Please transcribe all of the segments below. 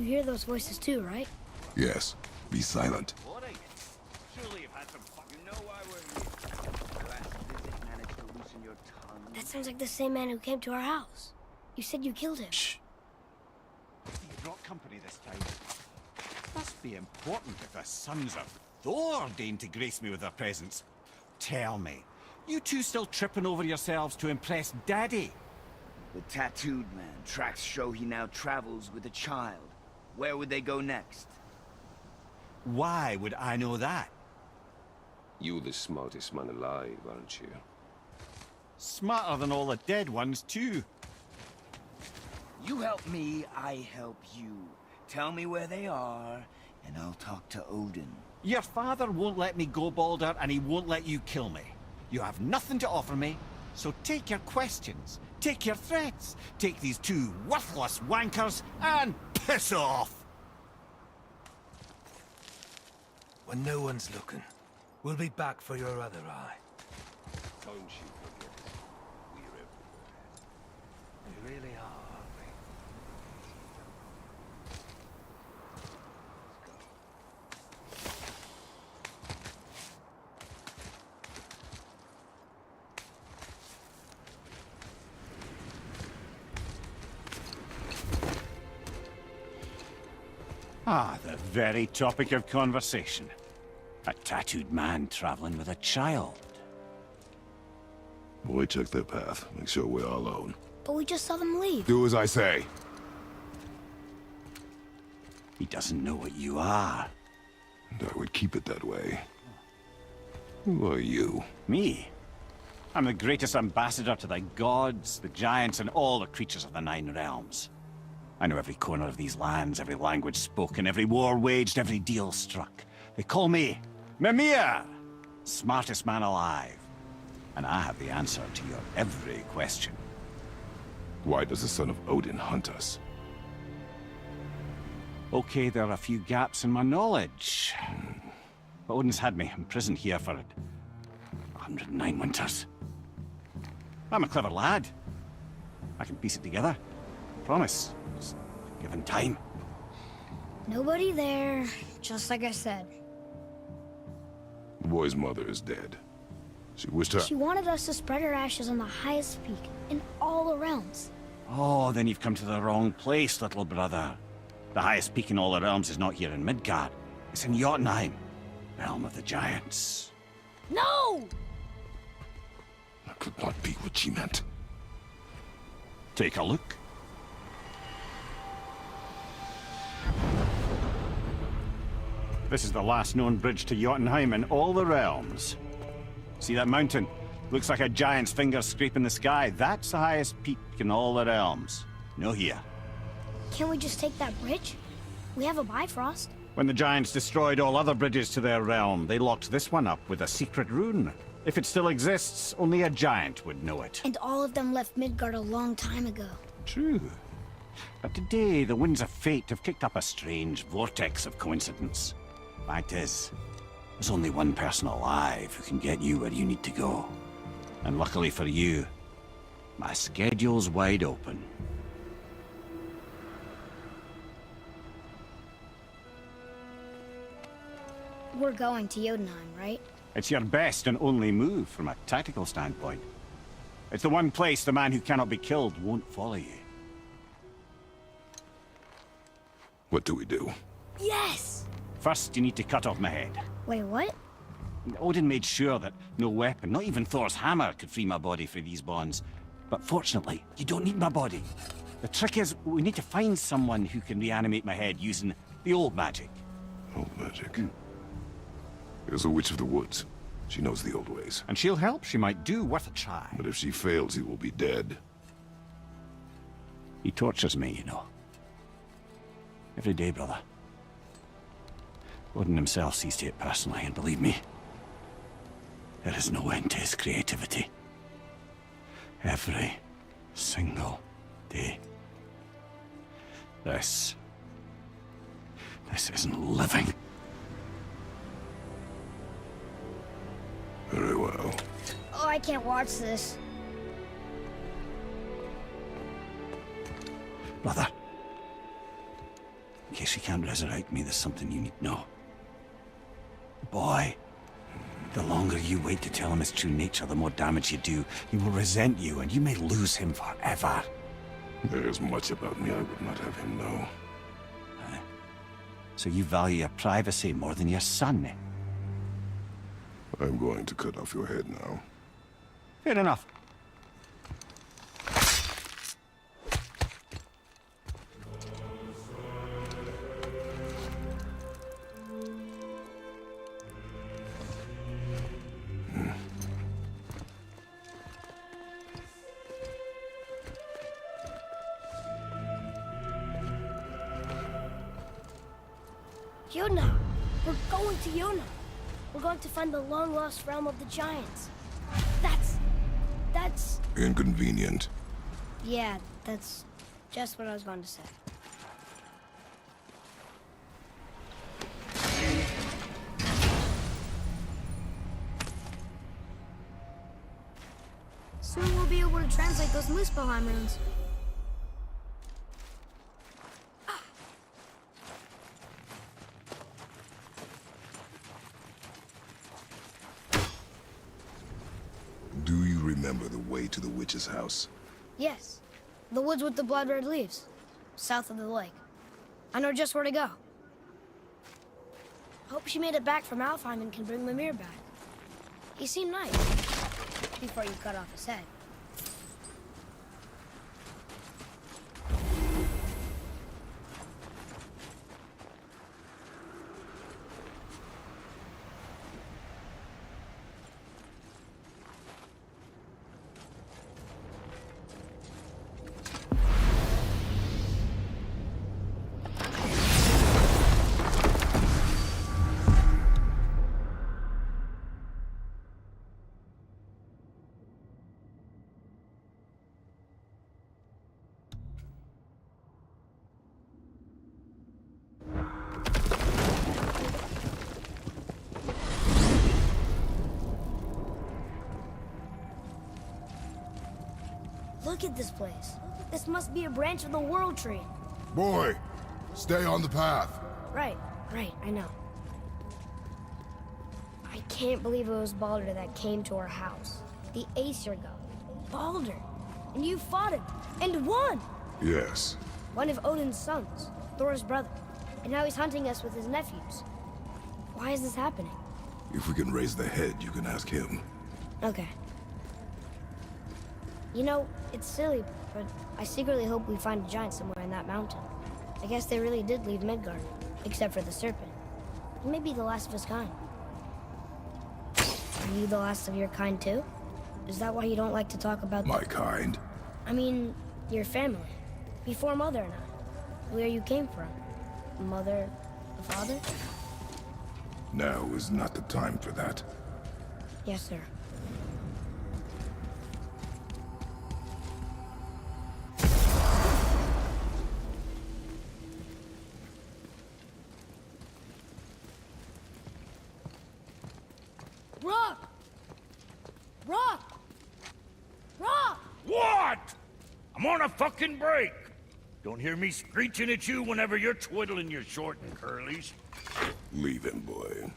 You hear those voices too, right? Yes. Be silent. Alright. Surely you've had some fucking know why we're here. Last visit managed to loosen your tongue. That sounds like the same man who came to our house. You said you killed him. Shh. You brought company this time. Must be important if the sons of Thor deign to grace me with their presence. Tell me, you two still tripping over yourselves to impress Daddy? The tattooed man. Tracks show he now travels with a child. Where would they go next? Why would I know that? You the smartest man alive, aren't you? Smarter than all the dead ones, too. You help me, I help you. Tell me where they are, and I'll talk to Odin. Your father won't let me go, Balder, and he won't let you kill me. You have nothing to offer me, so take your questions, take your threats, take these two worthless wankers, and piss off! When no one's looking, we'll be back for your other eye. Don't you forget it. We're everywhere. We really are, aren't we? Ah, the very topic of conversation. A tattooed man traveling with a child. Boy, check their path. Make sure we're all alone. But we just saw them leave. Do as I say. He doesn't know what you are. And I would keep it that way. Who are you? Me? I'm the greatest ambassador to the gods, the giants, and all the creatures of the Nine Realms. I know every corner of these lands, every language spoken, every war waged, every deal struck. They call me Mimir, smartest man alive. And I have the answer to your every question. Why does the son of Odin hunt us? Okay, there are a few gaps in my knowledge. But Odin's had me imprisoned here for 109 winters. I'm a clever lad. I can piece it together. Promise. Just given time. Nobody there, just like I said. The boy's mother is dead. She wished her... She wanted us to spread her ashes on the highest peak in all the realms. Oh, then you've come to the wrong place, little brother. The highest peak in all the realms is not here in Midgard. It's in Jotunheim, realm of the giants. No! That could not be what she meant. Take a look. This is the last known bridge to Jotunheim in all the realms. See that mountain? Looks like a giant's finger scraping the sky. That's the highest peak in all the realms. No here. Can't we just take that bridge? We have a Bifrost. When the giants destroyed all other bridges to their realm, they locked this one up with a secret rune. If it still exists, only a giant would know it. And all of them left Midgard a long time ago. True. But today, the winds of fate have kicked up a strange vortex of coincidence. Fact is, there's only one person alive who can get you where you need to go. And luckily for you, my schedule's wide open. We're going to Jotunheim, right? It's your best and only move from a tactical standpoint. It's the one place the man who cannot be killed won't follow you. What do we do? Yes! First, you need to cut off my head. Wait, what? Odin made sure that no weapon, not even Thor's hammer, could free my body from these bonds. But fortunately, you don't need my body. The trick is, we need to find someone who can reanimate my head using the old magic. Old magic. There's a witch of the woods. She knows the old ways. And she'll help. She might do worth a try. But if she fails, he will be dead. He tortures me, you know. Every day, brother. Odin himself sees to it personally, and believe me, there is no end to his creativity. Every single day. This isn't living. Very well. Oh, I can't watch this. Brother, In case you can't resurrect me, there's something you need to know. Boy, the longer you wait to tell him his true nature, the more damage you do. He will resent you, and you may lose him forever. There is much about me I would not have him know. So you value your privacy more than your son, eh? I'm going to cut off your head now. Fair enough. Yona! We're going to Yona! We're going to find the long-lost realm of the Giants. That's... Inconvenient. Yeah, that's just what I was going to say. Soon we'll be able to translate those Muspelheim runes. Do you remember the way to the witch's house? Yes. The woods with the blood-red leaves. South of the lake. I know just where to go. Hope she made it back from Alfheim and can bring Mimir back. He seemed nice. Before you cut off his head. Look at this place. This must be a branch of the World Tree. Boy, stay on the path. Right, I know. I can't believe it was Baldur that came to our house. The Aesir god. Baldur. And you fought him. And won! Yes. One of Odin's sons. Thor's brother. And now he's hunting us with his nephews. Why is this happening? If we can raise the head, you can ask him. Okay. You know, it's silly, but I secretly hope we find a giant somewhere in that mountain. I guess they really did leave Midgard, except for the serpent. Maybe the last of his kind. Are you the last of your kind too? Is that why you don't like to talk about... My kind? I mean, your family. Before Mother and I. Where you came from. Mother, the father? Now is not the time for that. Yes, sir. Rock! Rock! Rock! What? I'm on a fucking break. Don't hear me screeching at you whenever you're twiddling your short and curlies. Leave him, boy.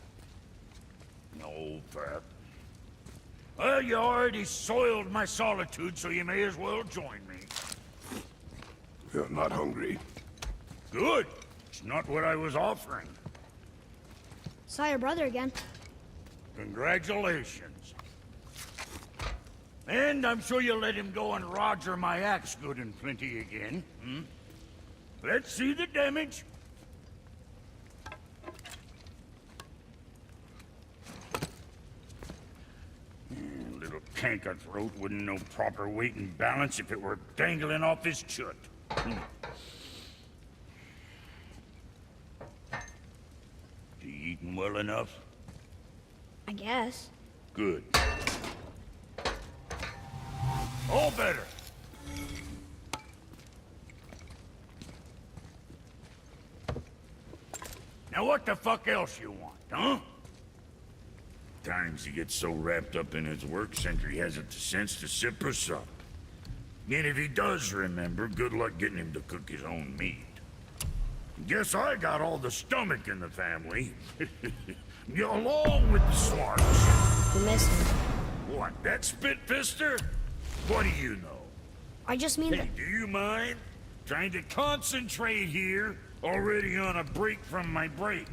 No, Pat. Well, you already soiled my solitude, so you may as well join me. You're not hungry. Good. It's not what I was offering. Saw your brother again. Congratulations. And I'm sure you'll let him go and roger my axe good and plenty again, hmm? Let's see the damage. Little canker throat wouldn't know proper weight and balance if it were dangling off his chut. You eating well enough? I guess. Good. All better. Now what the fuck else you want, huh? Times he gets so wrapped up in his work, Sentry hasn't the sense to sip or sup. And if he does remember, good luck getting him to cook his own meat. Guess I got all the stomach in the family. Along with the smarts. We miss him. What, that spit-fister? What do you know? I just mean that... Hey, do you mind? Trying to concentrate here, already on a break from my break.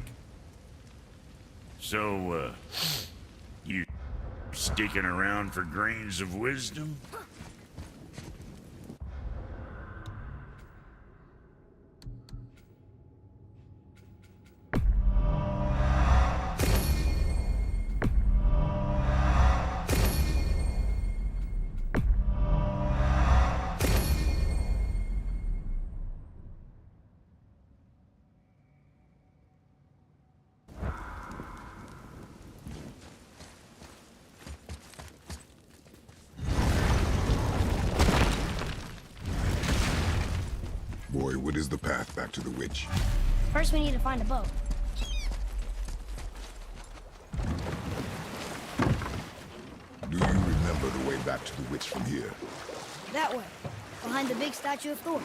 So, you sticking around for grains of wisdom? Boy, what is the path back to the witch? First we need to find a boat. Do you remember the way back to the witch from here? That way. Behind the big statue of Thor.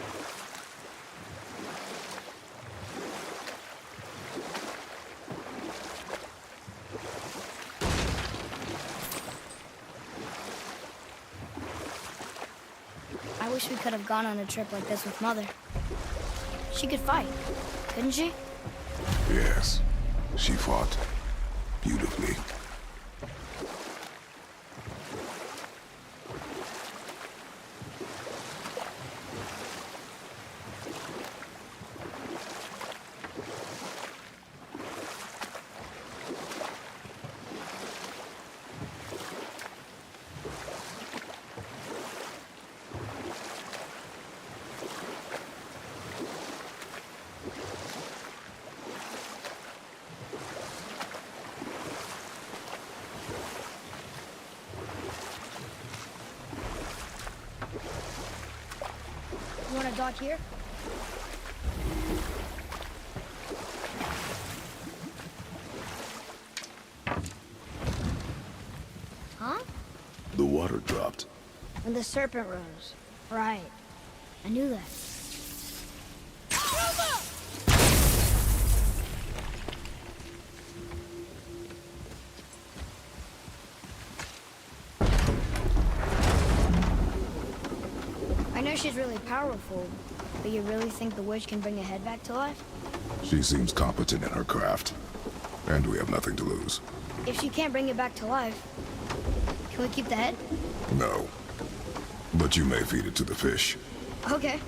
I wish we could have gone on a trip like this with Mother. She could fight, couldn't she? Yes. She fought. Beautifully. You want to dock here? Huh? The water dropped. When the serpent rose. Right. I knew that. I know she's really powerful, but you really think the witch can bring a head back to life? She seems competent in her craft. And we have nothing to lose. If she can't bring it back to life, can we keep the head? No. But you may feed it to the fish. Okay.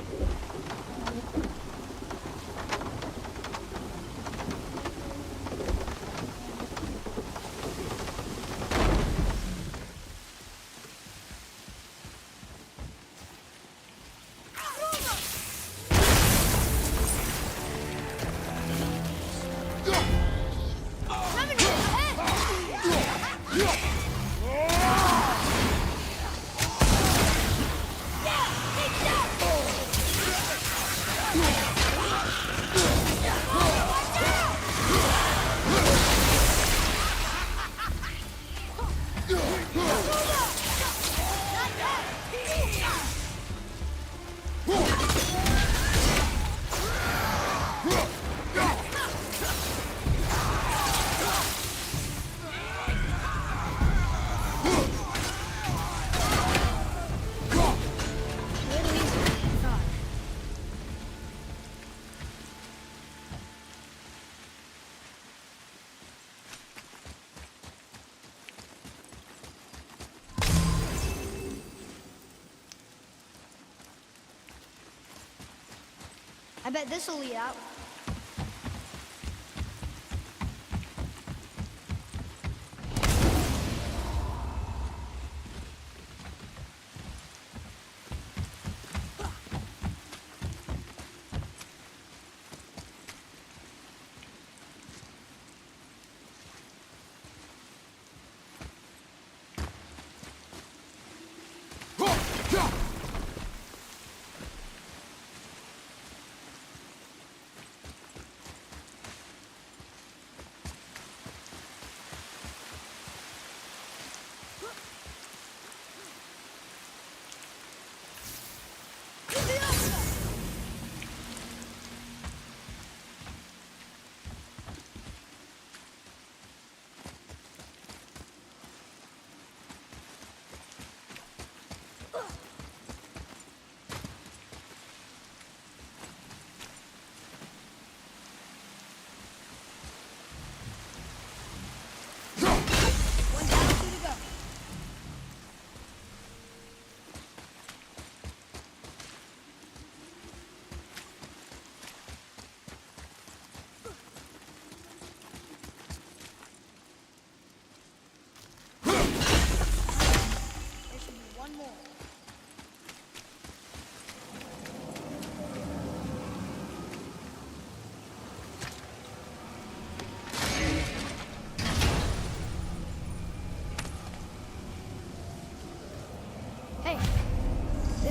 I bet this'll lead out.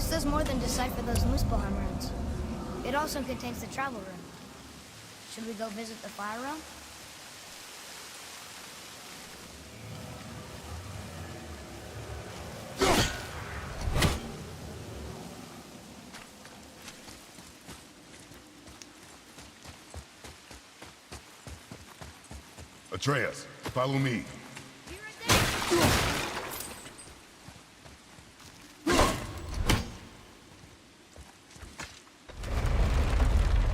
This does more than decipher those Muspelheim runes. It also contains the travel rune. Should we go visit the Fire Realm? Atreus, follow me.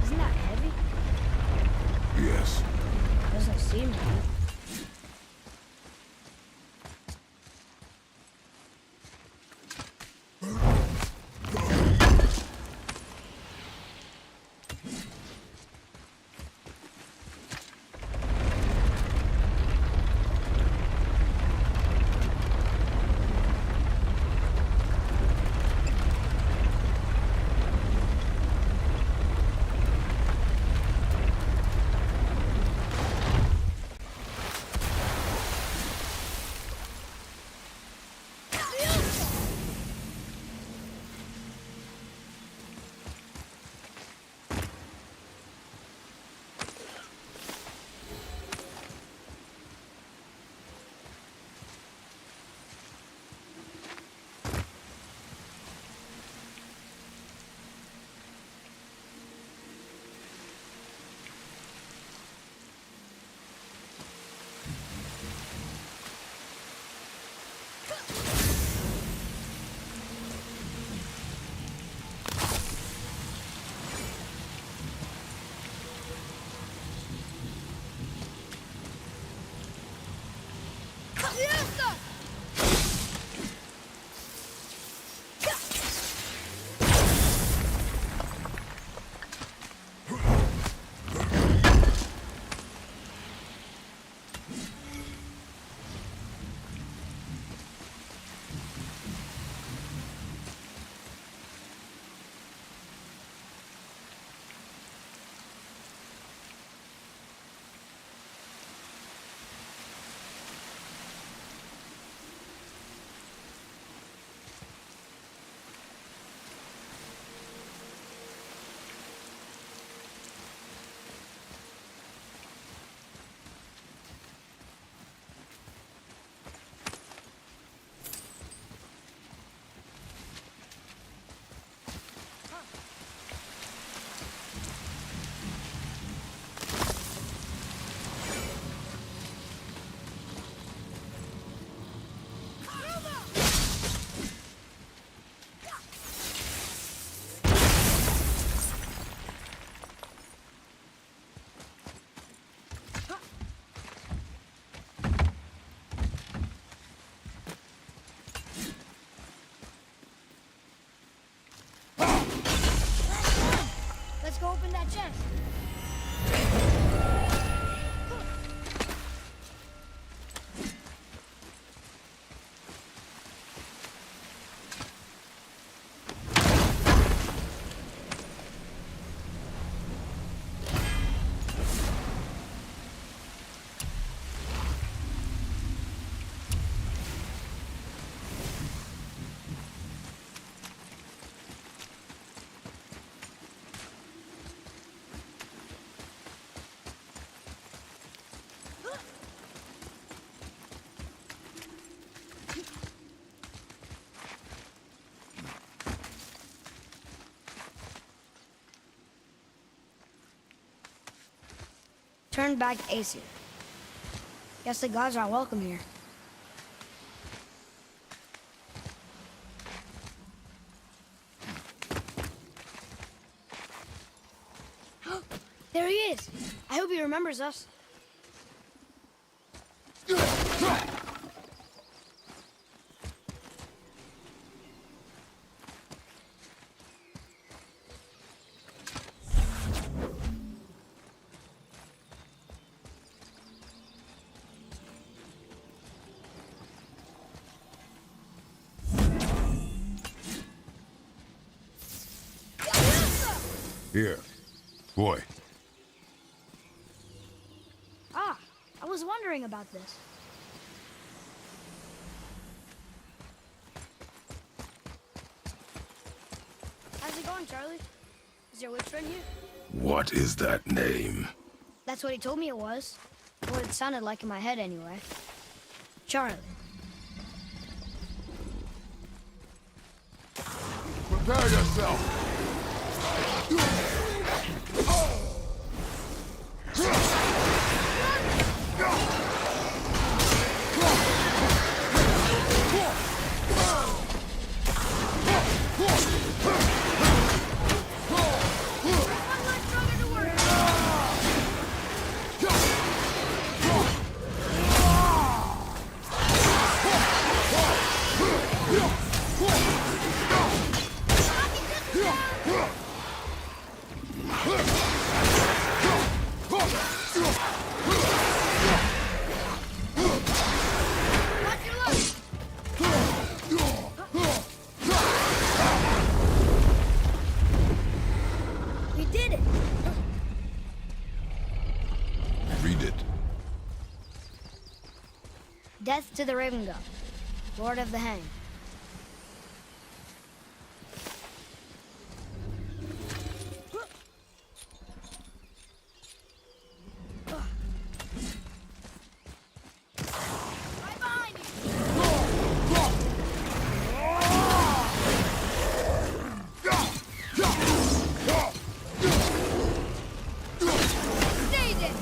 Isn't that heavy? Yes. Doesn't seem to be. Let's go open that chest. Turn back Aesir. Guess the gods are welcome here. There he is! I hope he remembers us. Here. Boy. Ah, I was wondering about this. on, Charlie? Is your witch friend here? What is that name? That's what he told me it was. What it sounded like in my head, anyway. Charlie. Prepare yourself! We did it! Read it. Death to the Raven God, Lord of the Hang. Right behind you! Stay there!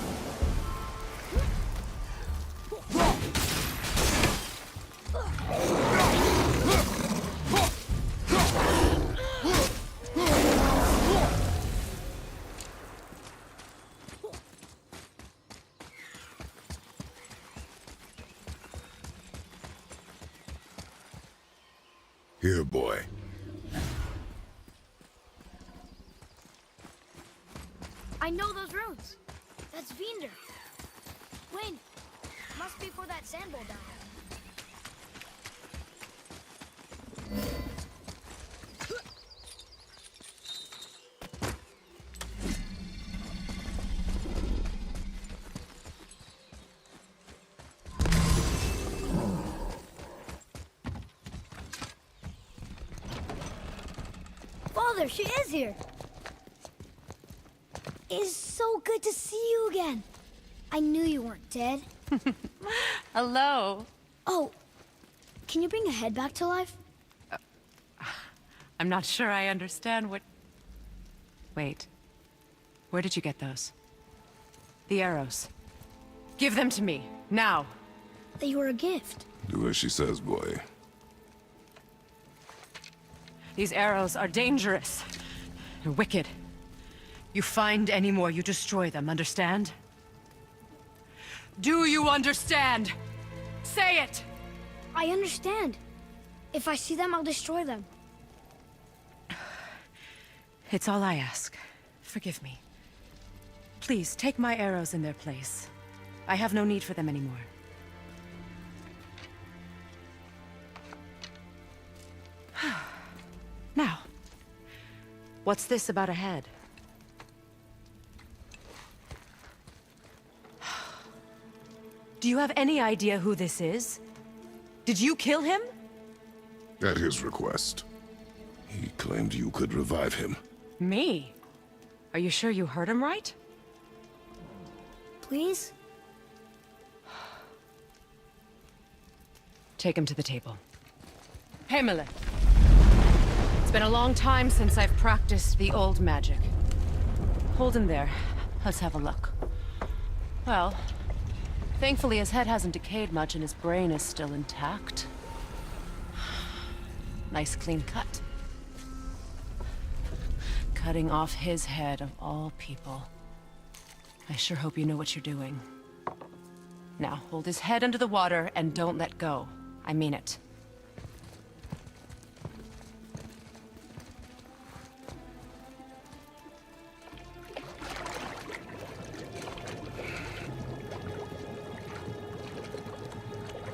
Here, boy. I know those runes. That's Vinder. Wait, must be for that sand bowl down there. Father, she is here. It's so good to see you again. I knew you weren't dead. Hello. Oh, can you bring a head back to life? I'm not sure I understand what... Wait. Where did you get those? The arrows. Give them to me, now. They were a gift. Do as she says, boy. These arrows are dangerous. And wicked. You find any more, you destroy them, understand? Do you understand? Say it! I understand. If I see them, I'll destroy them. It's all I ask. Forgive me. Please, take my arrows in their place. I have no need for them anymore. Now, what's this about a head? Do you have any idea who this is? Did you kill him? At his request. He claimed you could revive him. Me? Are you sure you heard him right? Please? Take him to the table. Hamlet. It's been a long time since I've practiced the old magic. Hold him there. Let's have a look. Well, thankfully his head hasn't decayed much and his brain is still intact. Nice clean cut. Cutting off his head of all people. I sure hope you know what you're doing. Now, hold his head under the water and don't let go. I mean it.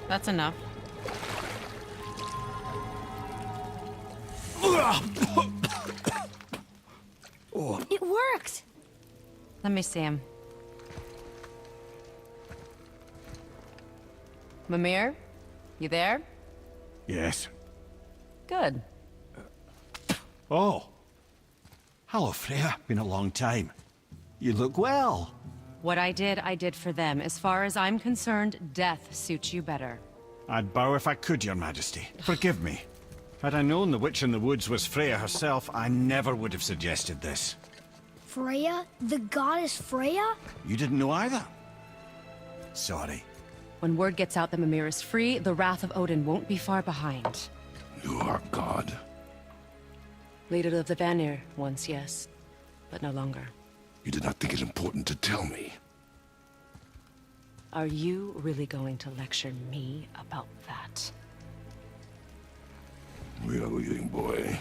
That's enough. It worked! Let me see him. Mimir? You there? Yes. Good. Oh. Hello, Freya. Been a long time. You look well. What I did for them. As far as I'm concerned, death suits you better. I'd bow if I could, Your Majesty. Forgive me. Had I known the witch in the woods was Freya herself, I never would have suggested this. Freya? The goddess Freya? You didn't know either? Sorry. When word gets out that Mimir is free, the wrath of Odin won't be far behind. You are God. Leader of the Vanir, once, yes. But no longer. You did not think it important to tell me. Are you really going to lecture me about that? We are leaving, boy.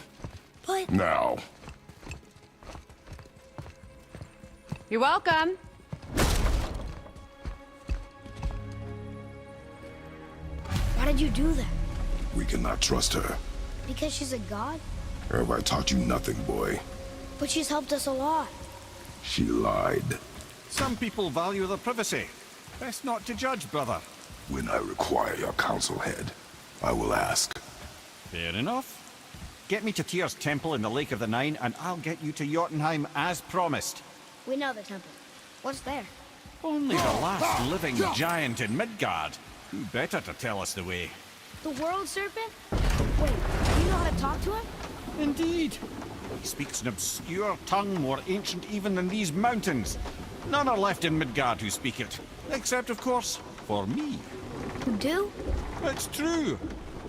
But... Now. You're welcome! Why did you do that? We cannot trust her. Because she's a god? Have I taught you nothing, boy? But she's helped us a lot. She lied. Some people value their privacy. Best not to judge, brother. When I require your council head, I will ask. Fair enough. Get me to Tyr's temple in the Lake of the Nine, and I'll get you to Jotunheim as promised. We know the temple. What's there? Only the last living giant in Midgard. Who better to tell us the way? The world serpent? Wait, do you know how to talk to him? Indeed. He speaks an obscure tongue more ancient even than these mountains. None are left in Midgard who speak it. Except, of course, for me. Who do? It's true.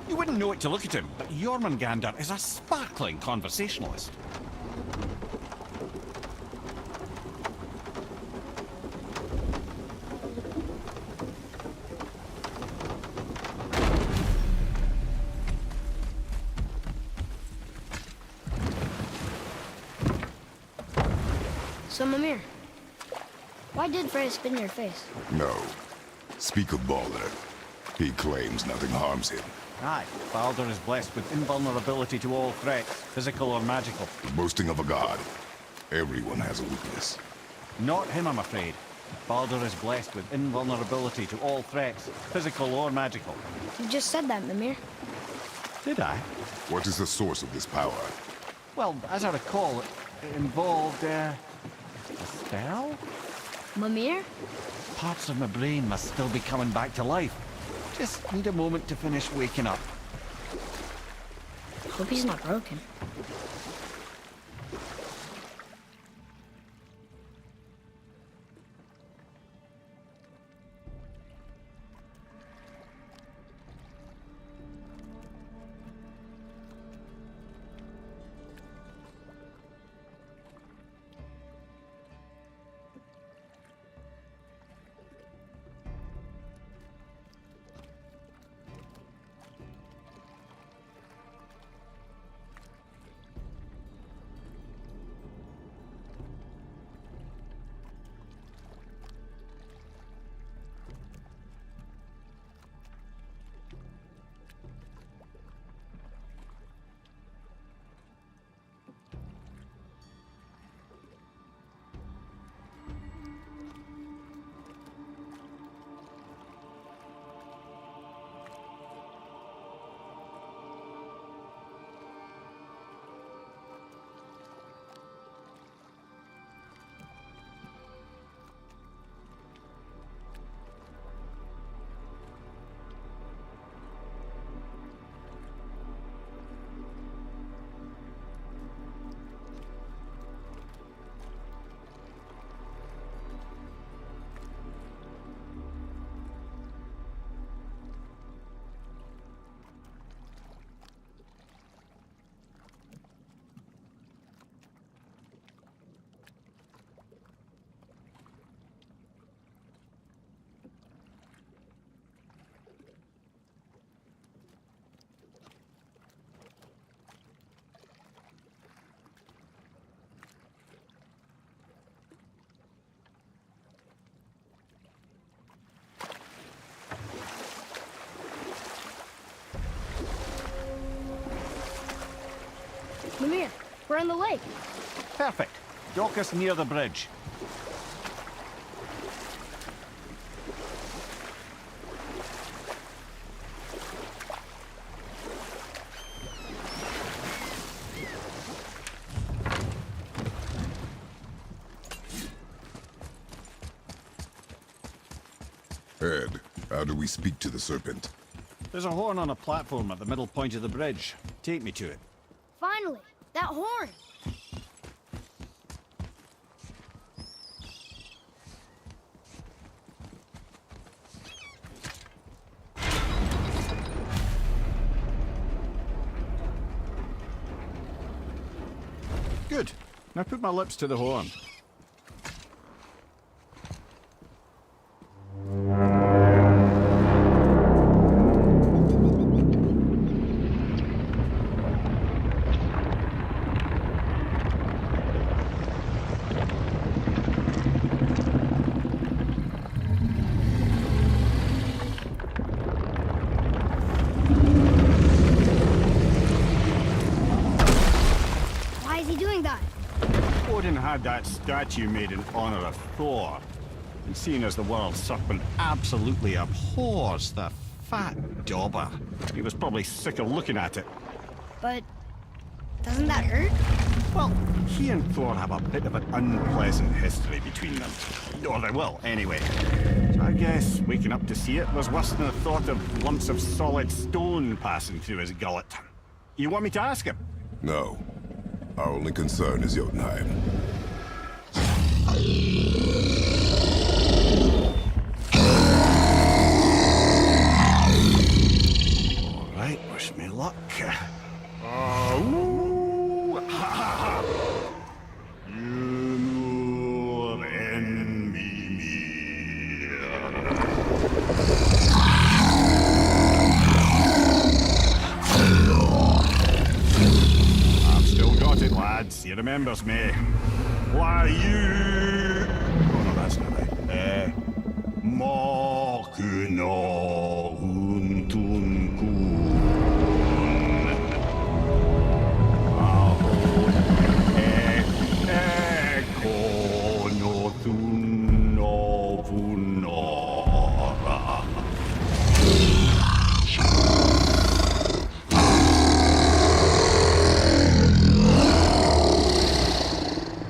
You wouldn't know it to look at him, but Jormungandr is a sparkling conversationalist. So, Mimir, why did Freya spit in your face? No. Speak of Baldur. He claims nothing harms him. Aye, Baldur is blessed with invulnerability to all threats, physical or magical. Boasting of a god. Everyone has a weakness. Not him, I'm afraid. Baldur is blessed with invulnerability to all threats, physical or magical. You just said that, Mimir. Did I? What is the source of this power? Well, as I recall, it involved, a spell? Mimir? Parts of my brain must still be coming back to life. Just need a moment to finish waking up. Hope he's not broken. Mimir, we're on the lake. Perfect. Dock us near the bridge. ahead. How do we speak to the serpent? There's a horn on a platform at the middle point of the bridge. Take me to it. Finally, that horn! Good. Now put my lips to the horn. Why is he doing that? Odin had that statue made in honor of Thor. And seeing as the world serpent absolutely abhors the fat dauber, he was probably sick of looking at it. But doesn't that hurt? Well, he and Thor have a bit of an unpleasant history between them. Or they will, anyway. So I guess waking up to see it was worse than the thought of lumps of solid stone passing through his gullet. You want me to ask him? No. Our only concern is Jotunheim. All right, wish me luck. Ooh, ha, ha, ha. You nur envy me. I've still got it, lads. He remembers me. Why you? Oh no, that's not right. Makuna untun kun.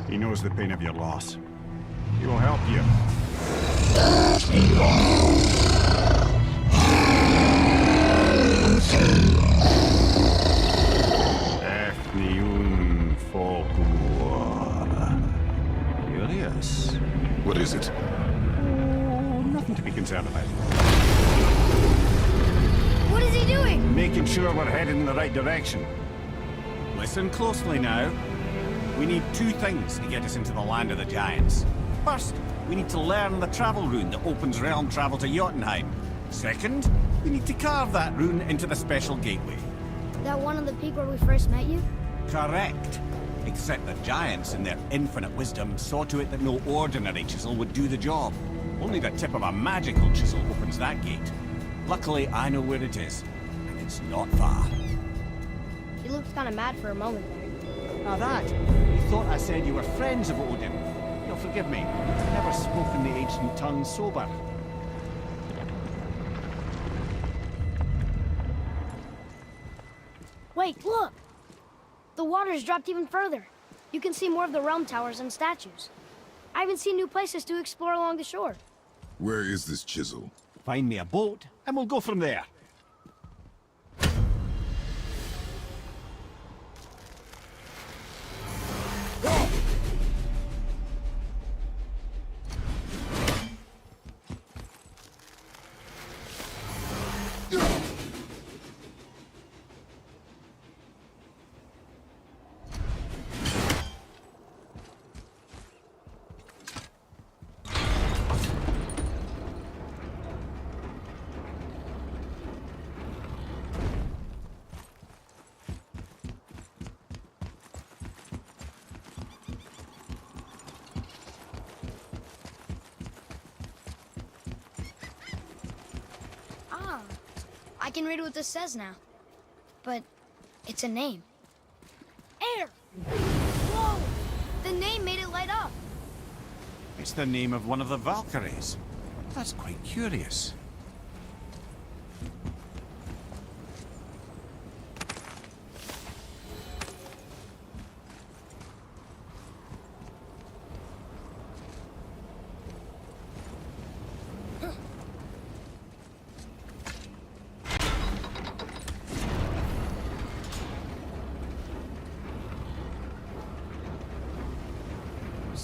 He knows the pain of your loss. He will help you. Efniun Fokur. Curious. What is it? Oh, nothing to be concerned about. What is he doing? Making sure we're headed in the right direction. Listen closely now. We need two things to get us into the land of the giants. First, we need to learn the travel rune that opens realm travel to Jotunheim. Second, we need to carve that rune into the special gateway. That one on the peak where we first met you? Correct. Except the giants, in their infinite wisdom, saw to it that no ordinary chisel would do the job. Only the tip of a magical chisel opens that gate. Luckily, I know where it is, and it's not far. He looked kind of mad for a moment there. Now that, you thought I said you were friends of Odin. You'll forgive me. I've never spoken the ancient tongue sober. Wait, look! The water's dropped even further. You can see more of the realm towers and statues. I even see new places to explore along the shore. Where is this chisel? Find me a boat, and we'll go from there. I can read what this says now. But it's a name. Air! Whoa! The name made it light up. It's the name of one of the Valkyries. That's quite curious.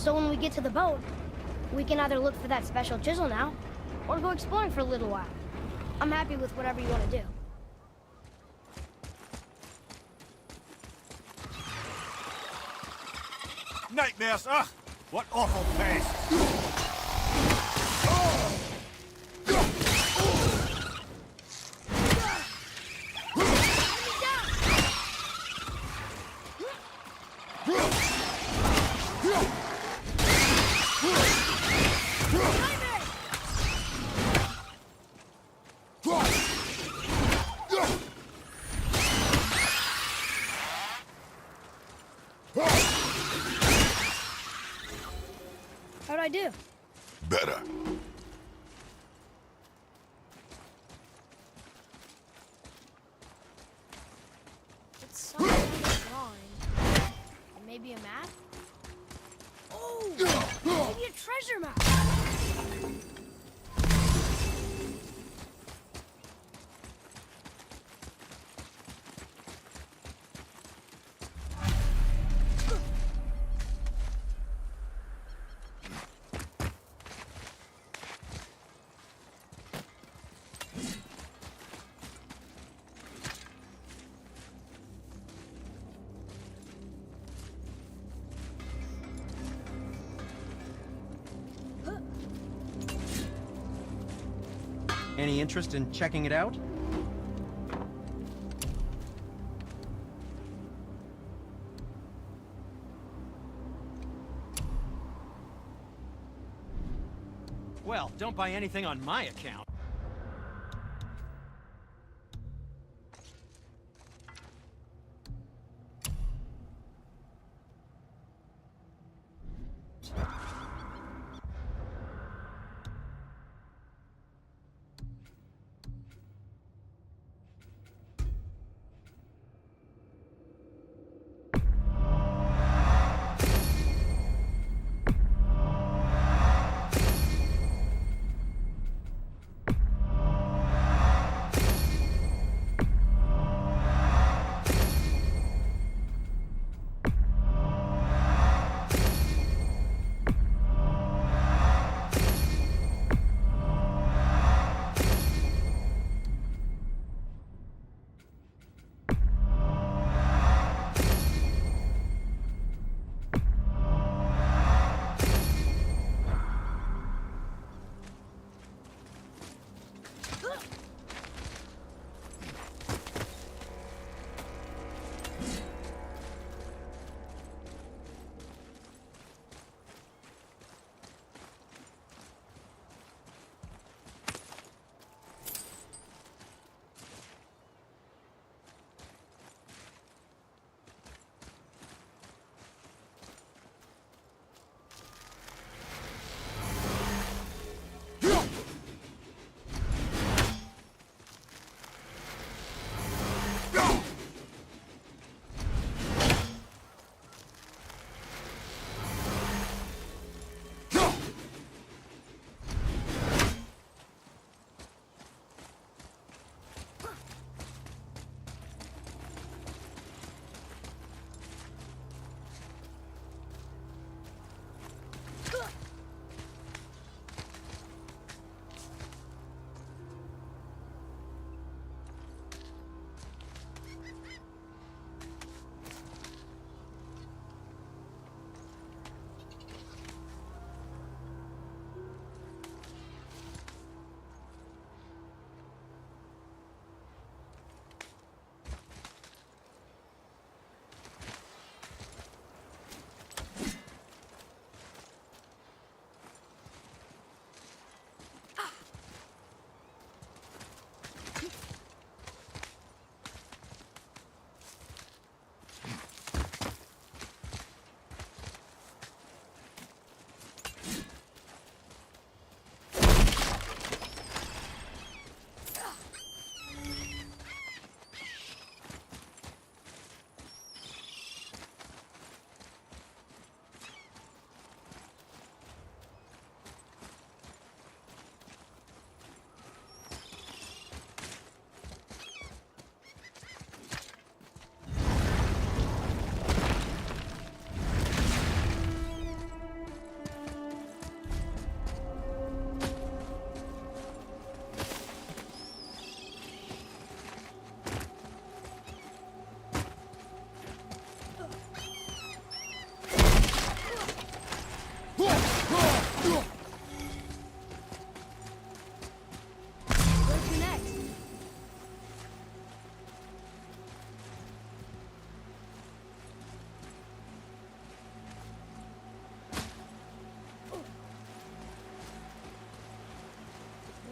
So when we get to the boat, we can either look for that special chisel now, or go exploring for a little while. I'm happy with whatever you want to do. Nightmares! Ugh! What awful pests! How'd I do? Better. It's something on the drawing. Maybe a map? Oh! Maybe a treasure map! Any interest in checking it out? Well, don't buy anything on my account.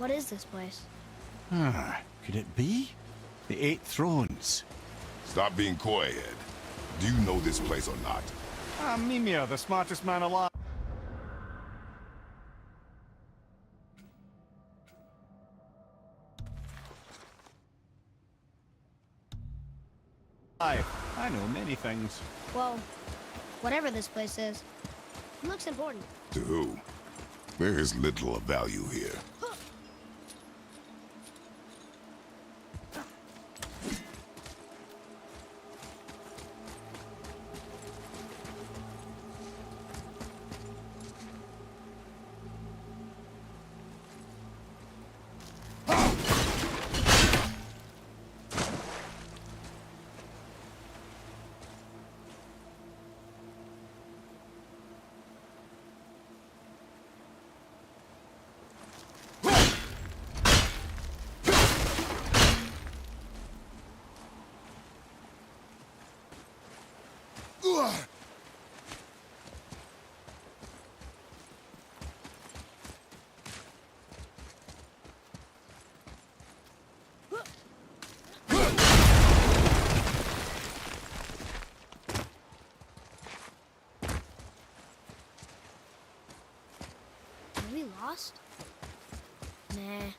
What is this place? Ah, could it be? The Eight Thrones. Stop being coy, Ed. Do you know this place or not? Mimir, the smartest man alive. I know many things. Well, whatever this place is, it looks important. To who? There is little of value here. Are we lost? Nah.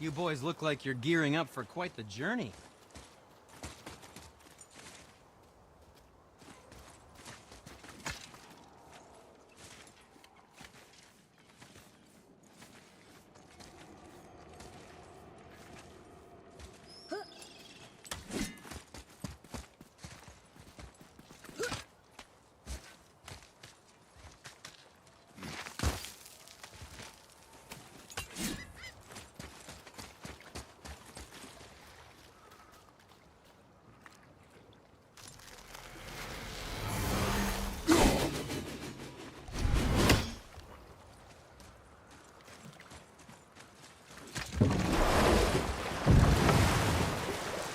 You boys look like you're gearing up for quite the journey.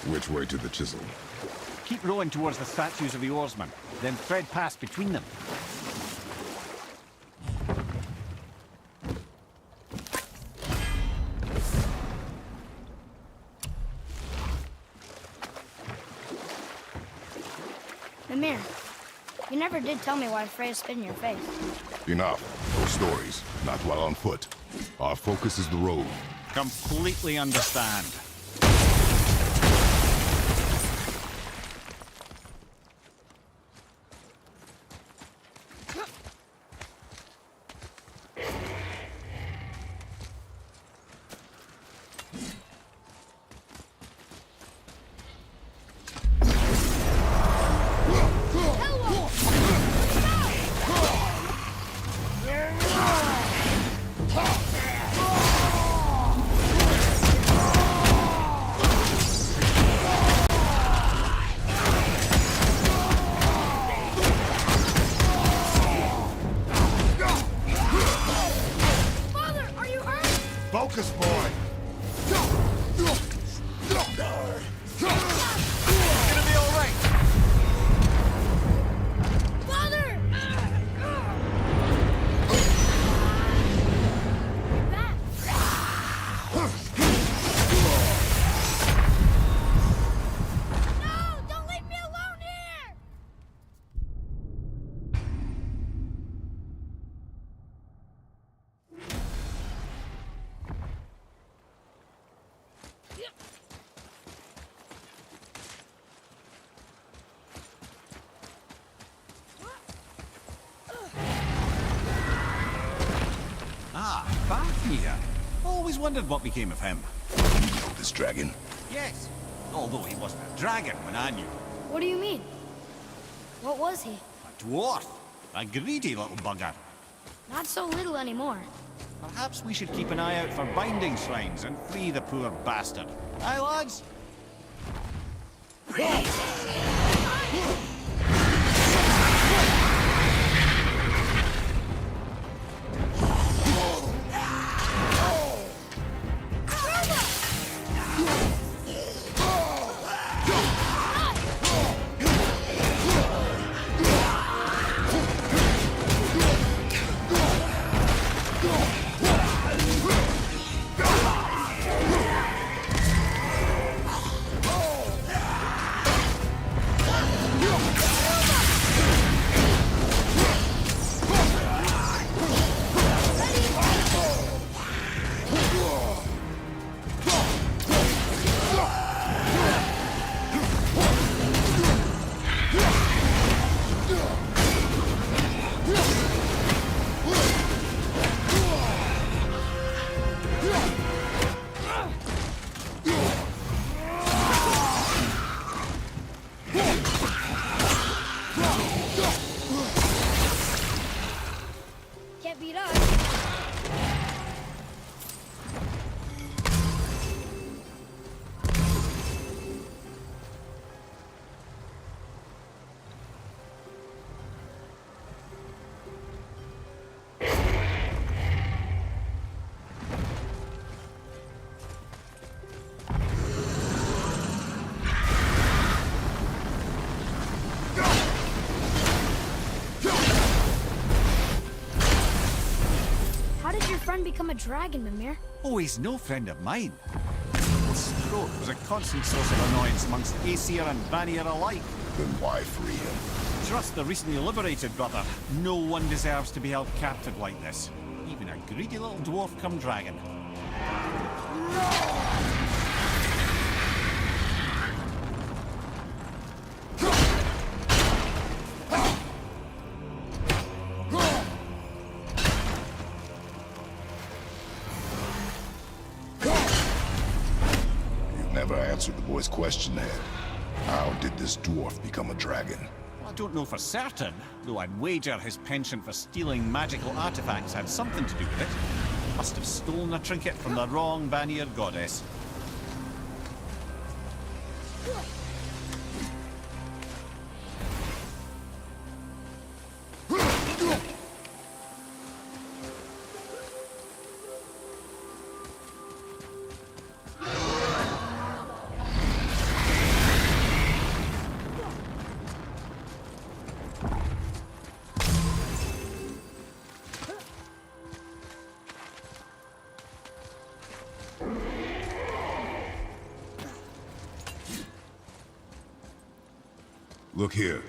Which way to the chisel? Keep rowing towards the statues of the oarsmen, then thread past between them. Mimir, you never did tell me why Freya spit in your face. Enough. No stories. Not while on foot. Our focus is the road. Completely understand. Ah, Fafnir. Always wondered what became of him. You know this dragon? Yes, although he wasn't a dragon when I knew him. What do you mean? What was he? A dwarf. A greedy little bugger. Not so little anymore. Perhaps we should keep an eye out for binding shrines and free the poor bastard. Aye, lads? Can't beat us. How did your friend become a dragon, Mimir? Oh, he's no friend of mine. His throat was a constant source of annoyance amongst Aesir and Vanir alike. Then why free him? Trust the recently liberated, brother. No one deserves to be held captive like this. Even a greedy little dwarf come dragon. You've never answered the boy's question there. How did this dwarf become a dragon? Well, I don't know for certain, though I'd wager his penchant for stealing magical artifacts had something to do with it. Must have stolen a trinket from the wrong Vanir goddess. Look here.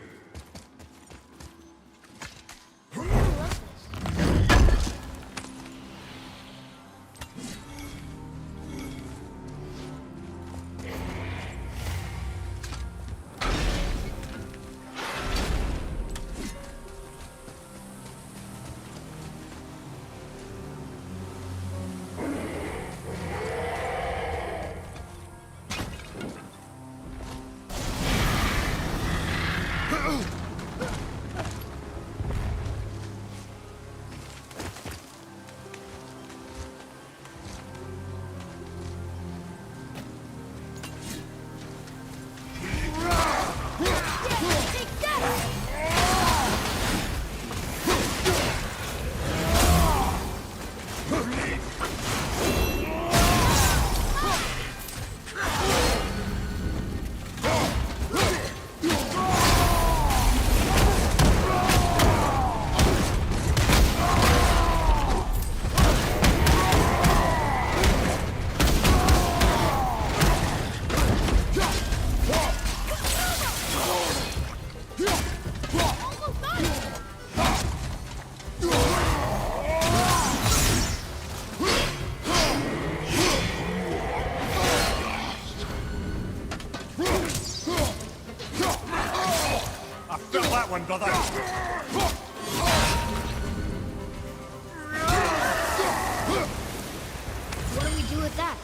One, brother. with that?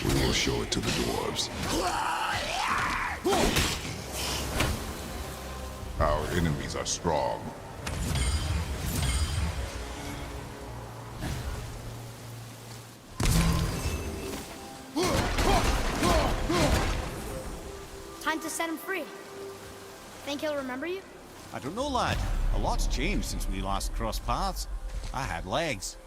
We will show it to the dwarves. Our enemies are strong. Time to set him free. Think he'll remember you? I don't know, lad. A lot's changed since we last crossed paths. I had legs.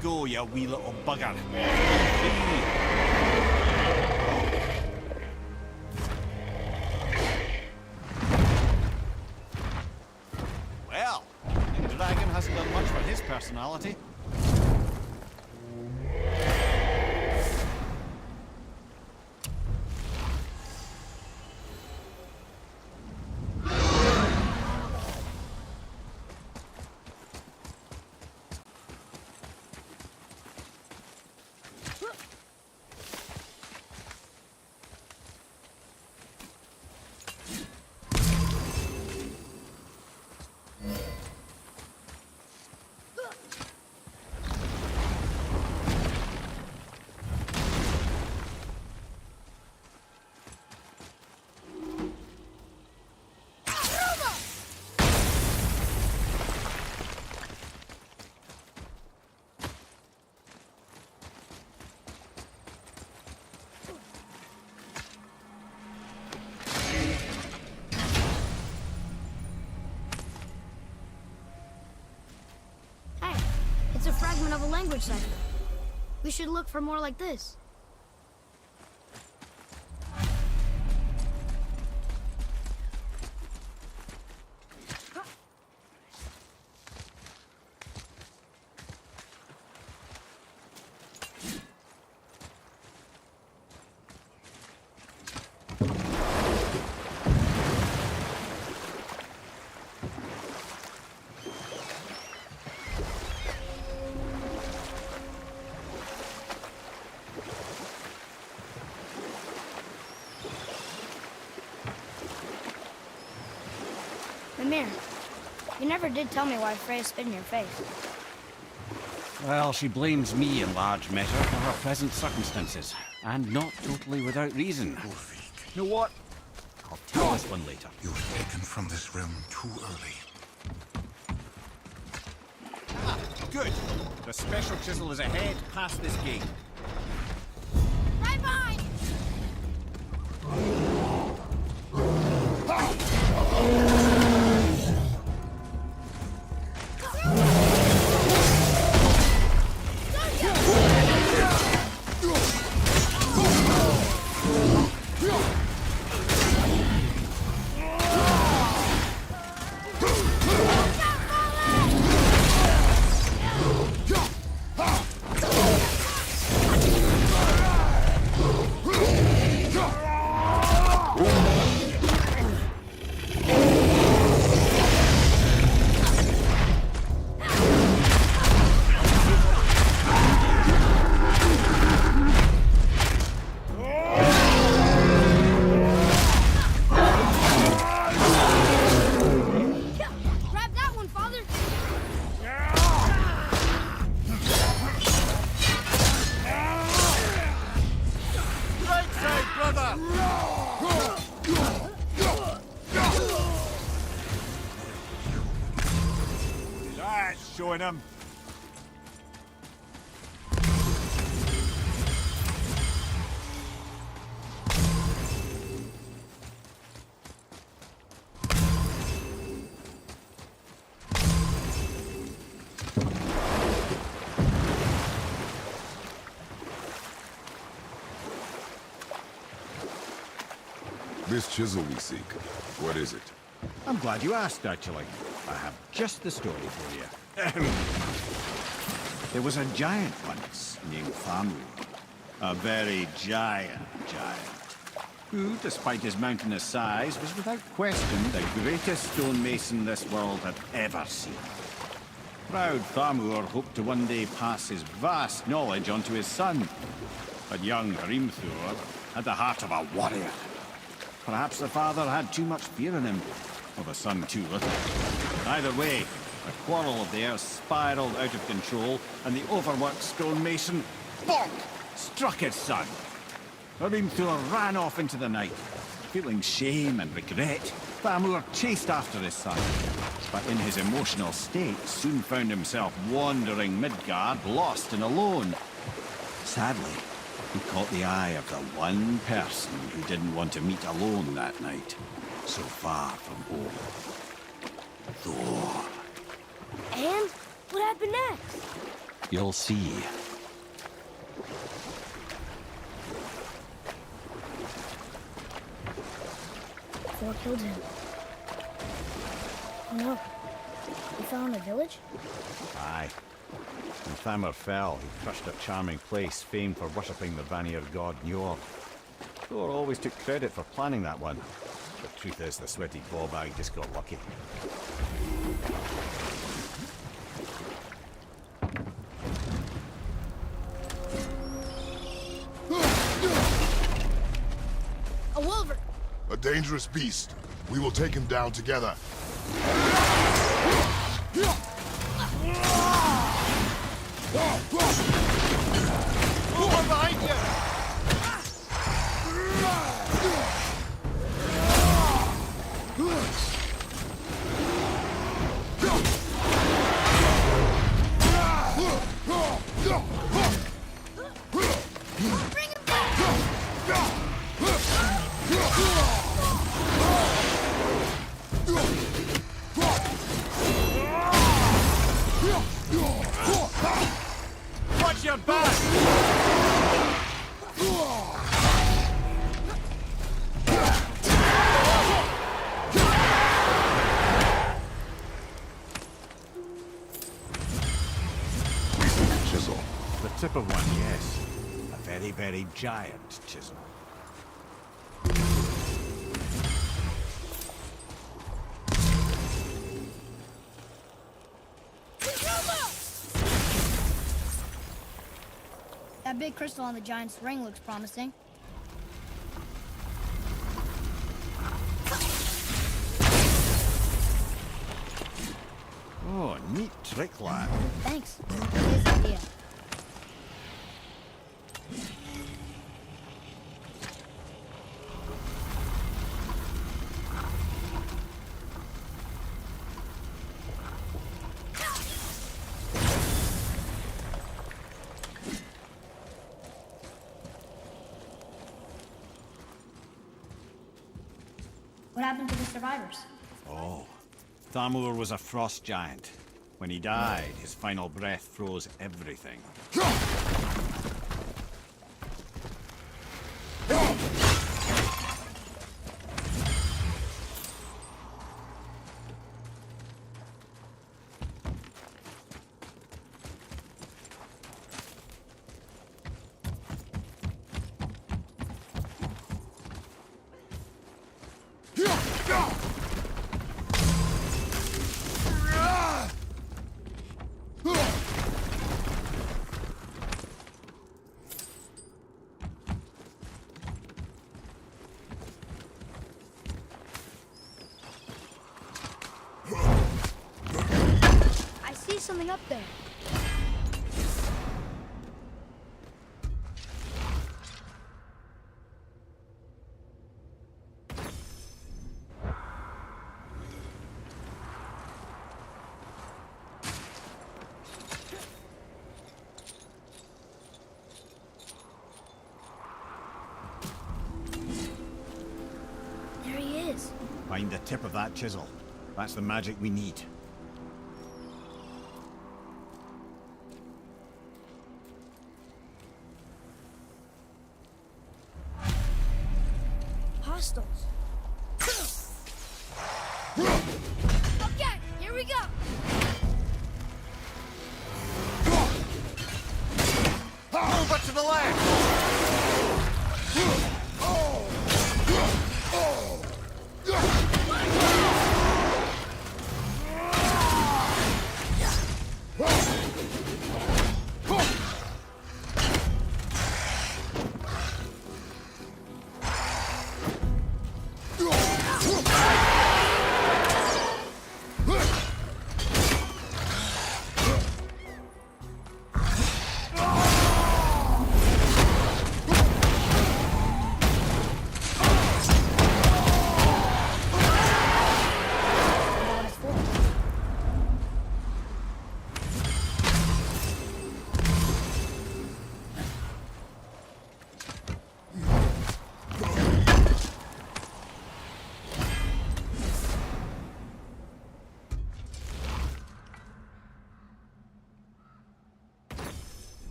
Go, you wee little bugger. Well, the dragon hasn't done much for his personality. It's a fragment of a language cipher. We should look for more like this. Mimir, you never did tell me why Freya spit in your face. Well, she blames me in large measure for her present circumstances, and not totally without reason. You know what? I'll tell this one later. You were taken from this realm too early. Ah, good. The special chisel is ahead past this gate. Right behind! That's showing him. This chisel we seek, what is it? I'm glad you asked, actually. I have just the story for you. There was a giant once named Thamur. A very giant, who, despite his mountainous size, was without question the greatest stonemason this world had ever seen. Proud Thamur hoped to one day pass his vast knowledge on to his son. But young Hrimthur had the heart of a warrior. Perhaps the father had too much fear in him, or the son too little. Either way, a quarrel of theirs spiraled out of control, and the overworked stonemason, bonk, struck his son. Hrimthur ran off into the night. Feeling shame and regret, Thamur chased after his son, but in his emotional state soon found himself wandering Midgard, lost and alone. Sadly, he caught the eye of the one person who didn't want to meet alone that night, so far from home. Thor. And what happened next? You'll see. Thor killed him. Oh no. We fell in a village? Aye. When Thamur fell, he crushed a charming place famed for worshipping the Vanir god Njord. Thor always took credit for planning that one. The truth is, the sweaty ballbag just got lucky. A wolver! A dangerous beast. We will take him down together. Over behind you! Bring him back! Watch your back! Chisel. The tip of one, yes. A very, very giant chisel. That big crystal on the giant's ring looks promising. Oh, neat trick, lad. Thanks. His idea. What happened to the survivors? Oh, Thamur was a frost giant. When he died, his final breath froze everything. I see something up there. Find the tip of that chisel. That's the magic we need. Hostiles. Okay, here we go. Move it to the left!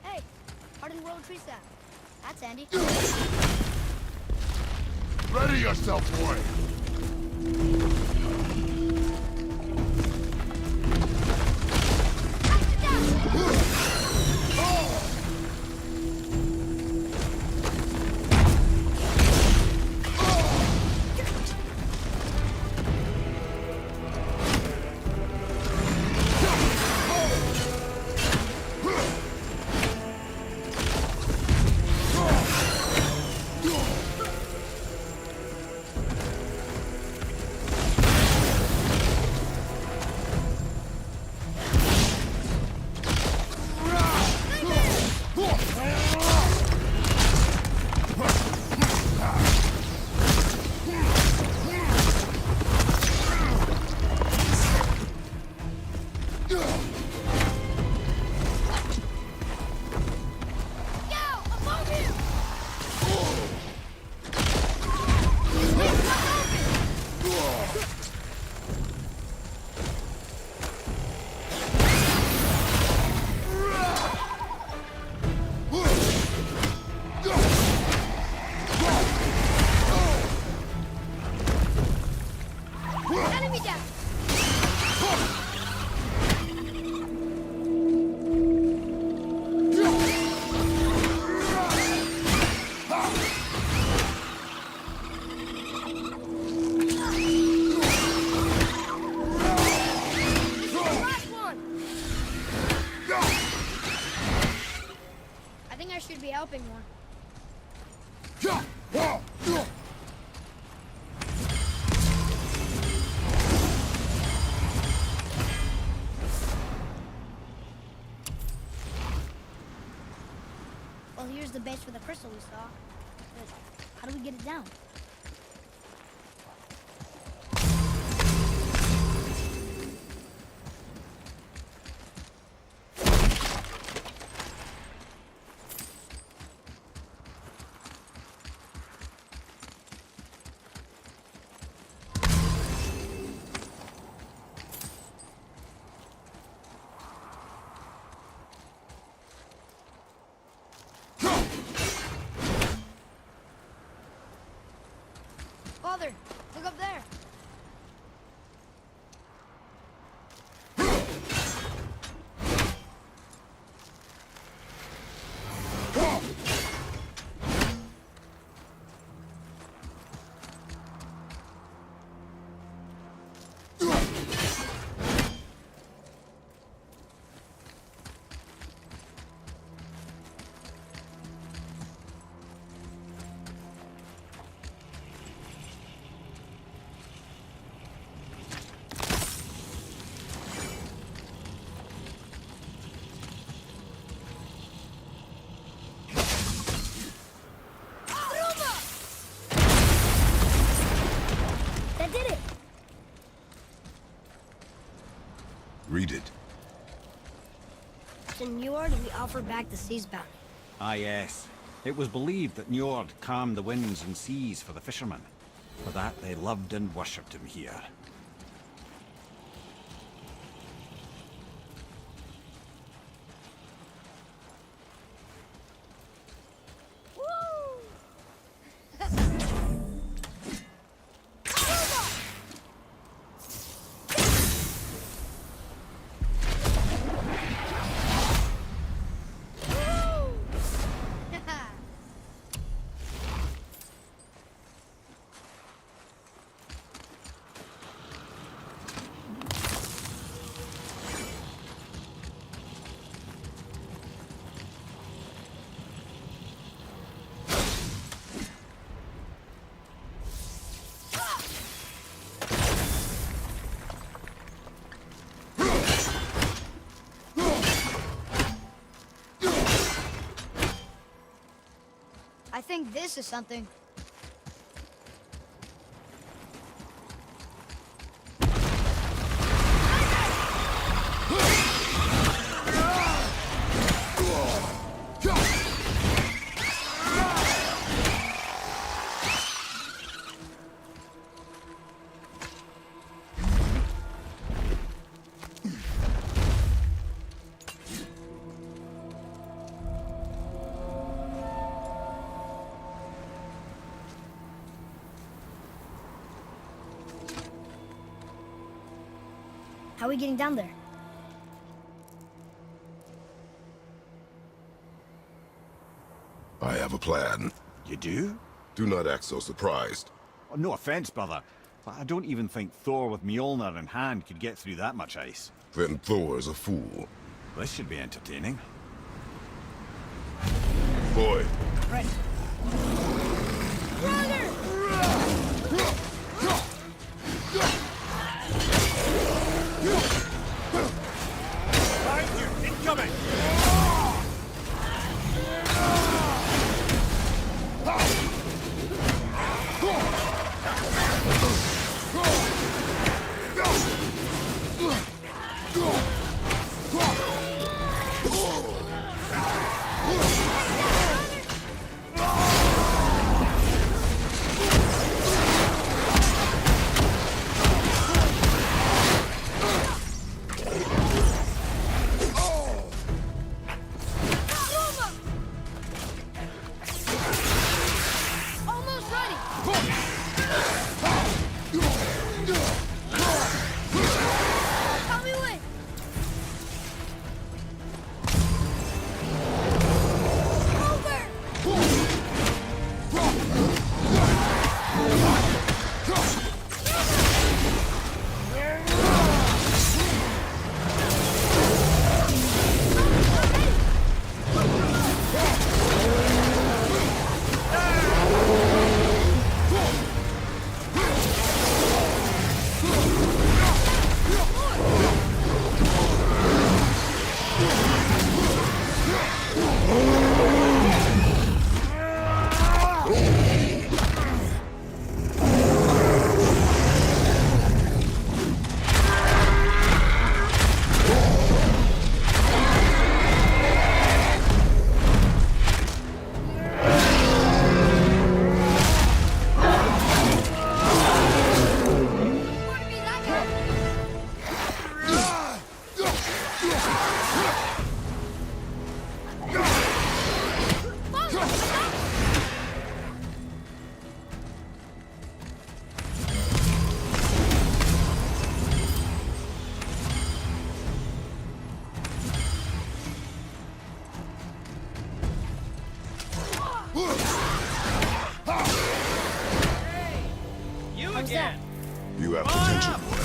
Hey, hardened world tree sap. That's Andy. Ready yourself, boy! Enemy down. I think I should be helping more. Well, here's the base for the crystal we saw. But how do we get it down? Captain Njord, we offer back the sea's bounty. Ah, yes. It was believed that Njord calmed the winds and seas for the fishermen. For that, they loved and worshipped him here. I think this is something. How are we getting down there? I have a plan. You do? Do not act so surprised. Oh, no offense, brother, but I don't even think Thor with Mjolnir in hand could get through that much ice. Then Thor is a fool. This should be entertaining. Boy. Right. Incoming! You How's again! You have potential, boy.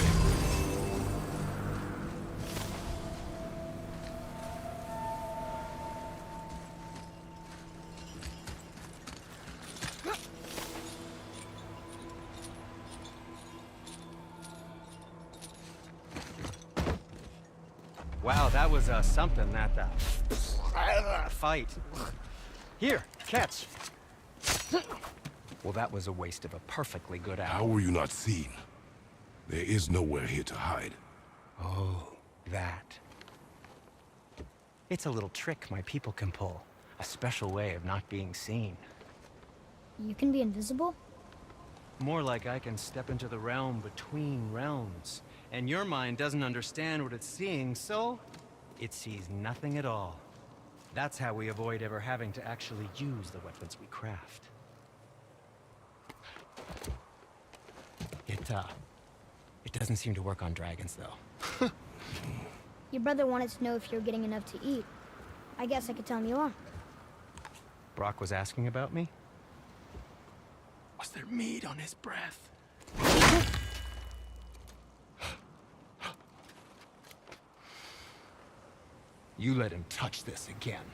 Wow, that was something, that fight. Here, catch. Well, that was a waste of a perfectly good How hour. were you not seen? There is nowhere here to hide. Oh, that. It's a little trick my people can pull. A special way of not being seen. You can be invisible? More like I can step into the realm between realms. And your mind doesn't understand what it's seeing, so it sees nothing at all. That's how we avoid ever having to actually use the weapons we craft. It doesn't seem to work on dragons, though. Your brother wanted to know if you're getting enough to eat. I guess I could tell him you are. Brock was asking about me? Was there meat on his breath? You let him touch this again.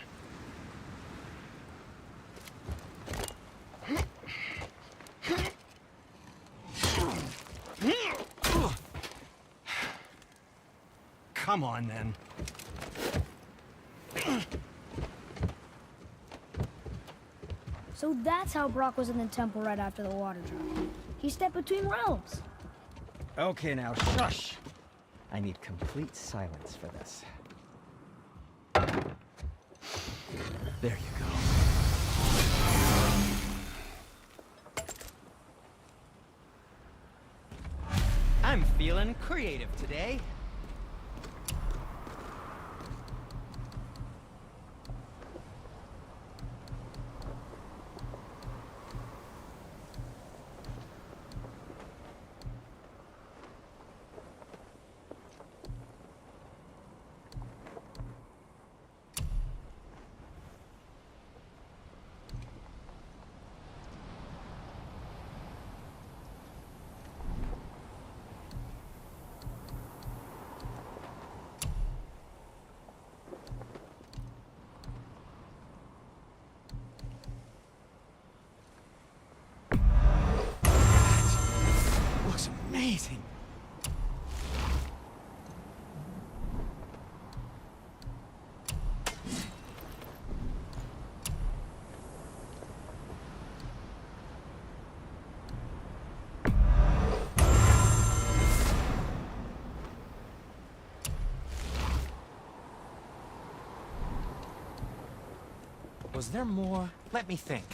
Come on, then. So that's how Brock was in the temple right after the water drop. He stepped between realms. Okay, now shush. I need complete silence for this. There you go. I'm feeling creative today. Looks amazing. Was there more? Let me think.